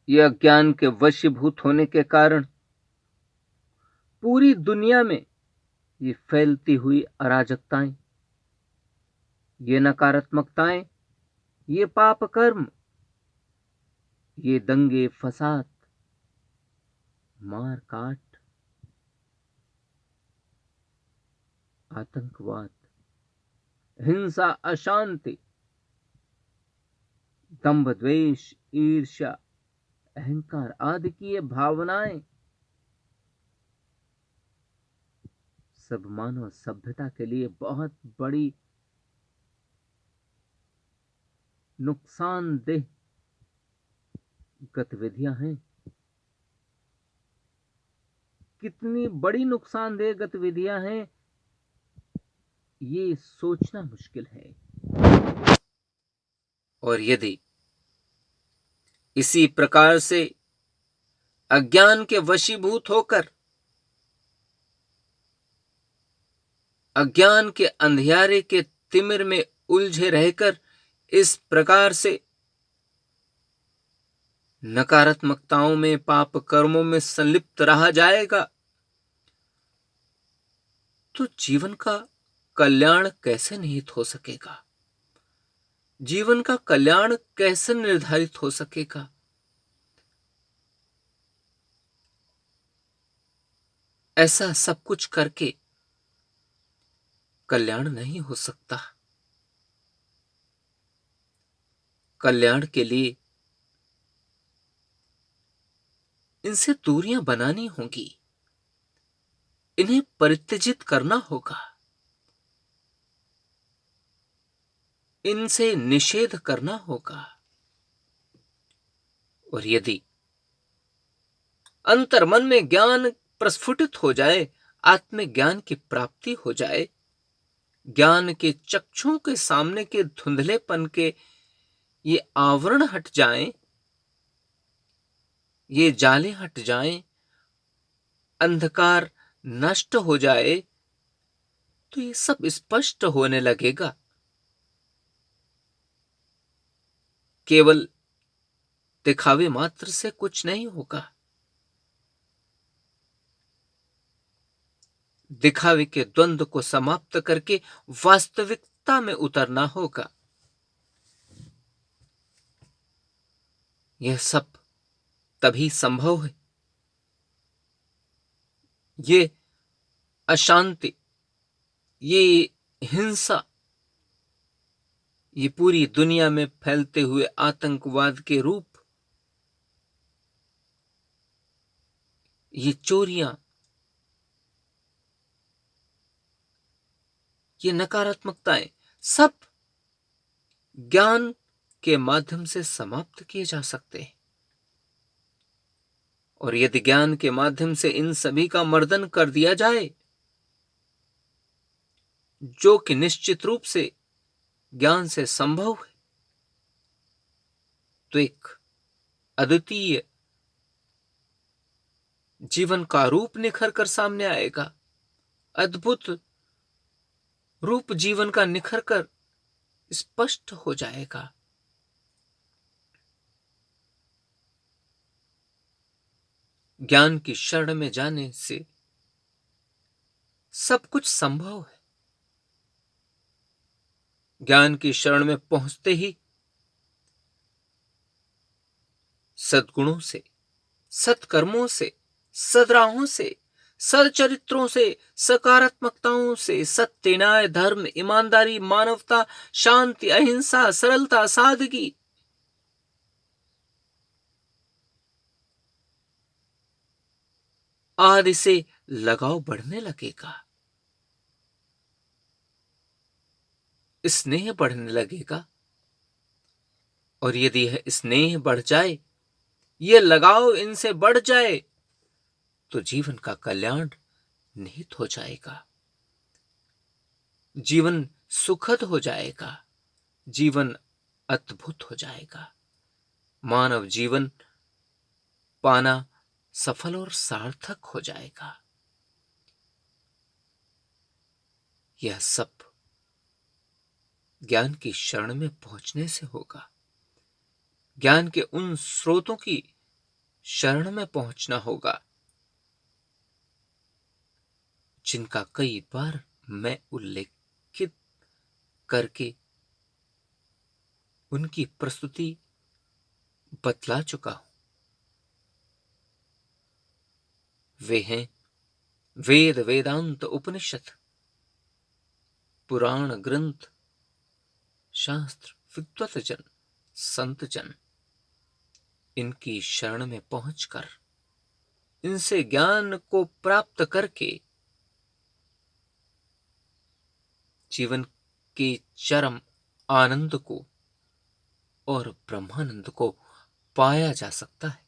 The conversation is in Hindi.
ये अज्ञान के वशीभूत होने के कारण पूरी दुनिया में ये फैलती हुई अराजकताएं, ये नकारात्मकताएं, ये पाप कर्म, ये दंगे फसाद, मार काट, आतंकवाद, हिंसा, अशांति, दंभ, द्वेष, ईर्ष्या, अहंकार आदि की ये भावनाएं सब मानव सभ्यता के लिए बहुत बड़ी नुकसानदेह गतिविधियां हैं। कितनी बड़ी नुकसानदेह गतिविधियां हैं, ये सोचना मुश्किल है। और यदि इसी प्रकार से अज्ञान के वशीभूत होकर, अज्ञान के अंधियारे के तिमिर में उलझे रहकर इस प्रकार से नकारात्मकताओं में, पाप कर्मों में संलिप्त रहा जाएगा, तो जीवन का कल्याण कैसे निहित हो सकेगा? जीवन का कल्याण कैसे निर्धारित हो सकेगा? ऐसा सब कुछ करके कल्याण नहीं हो सकता। कल्याण के लिए इनसे दूरियां बनानी होंगी, इन्हें परित्यजित करना होगा, इनसे निषेध करना होगा। और यदि अंतर्मन में ज्ञान प्रस्फुटित हो जाए, आत्मज्ञान की प्राप्ति हो जाए, ज्ञान के चक्षुओं के सामने के धुंधलेपन के ये आवरण हट जाएं, ये जाले हट जाएं, अंधकार नष्ट हो जाए, तो ये सब स्पष्ट होने लगेगा। केवल दिखावे मात्र से कुछ नहीं होगा। दिखावे के द्वंद्व को समाप्त करके वास्तविकता में उतरना होगा। यह सब तभी संभव है। ये अशांति, ये हिंसा, ये पूरी दुनिया में फैलते हुए आतंकवाद के रूप, ये चोरियां, ये नकारात्मकताएं सब ज्ञान के माध्यम से समाप्त किए जा सकते हैं। और यदि ज्ञान के माध्यम से इन सभी का मर्दन कर दिया जाए, जो कि निश्चित रूप से ज्ञान से संभव है, तो एक अद्वितीय जीवन का रूप निखर कर सामने आएगा। अद्भुत रूप जीवन का निखर कर स्पष्ट हो जाएगा। ज्ञान की शरण में जाने से सब कुछ संभव है। ज्ञान की शरण में पहुंचते ही सद्गुणों से, सत्कर्मों से, सद्राहों से, सच्चरित्रों से, सकारात्मकताओं से, सत्य, न्याय, धर्म, ईमानदारी, मानवता, शांति, अहिंसा, सरलता, सादगी, आदि से लगाव बढ़ने लगेगा, स्नेह बढ़ने लगेगा। और यदि यह स्नेह बढ़ जाए, यह लगाव इनसे बढ़ जाए, तो जीवन का कल्याण निहित हो जाएगा। जीवन सुखद हो जाएगा, जीवन अद्भुत हो जाएगा। मानव जीवन पाना सफल और सार्थक हो जाएगा। यह सब ज्ञान की शरण में पहुंचने से होगा। ज्ञान के उन स्रोतों की शरण में पहुंचना होगा, जिनका कई बार मैं उल्लेखित करके उनकी प्रस्तुति बतला चुका हूं। वे हैं वेद, वेदांत, उपनिषद, पुराण ग्रंथ, शास्त्र, विद्वतजन, संतजन। इनकी शरण में पहुंचकर इनसे ज्ञान को प्राप्त करके जीवन के चरम आनंद को और ब्रह्मानंद को पाया जा सकता है।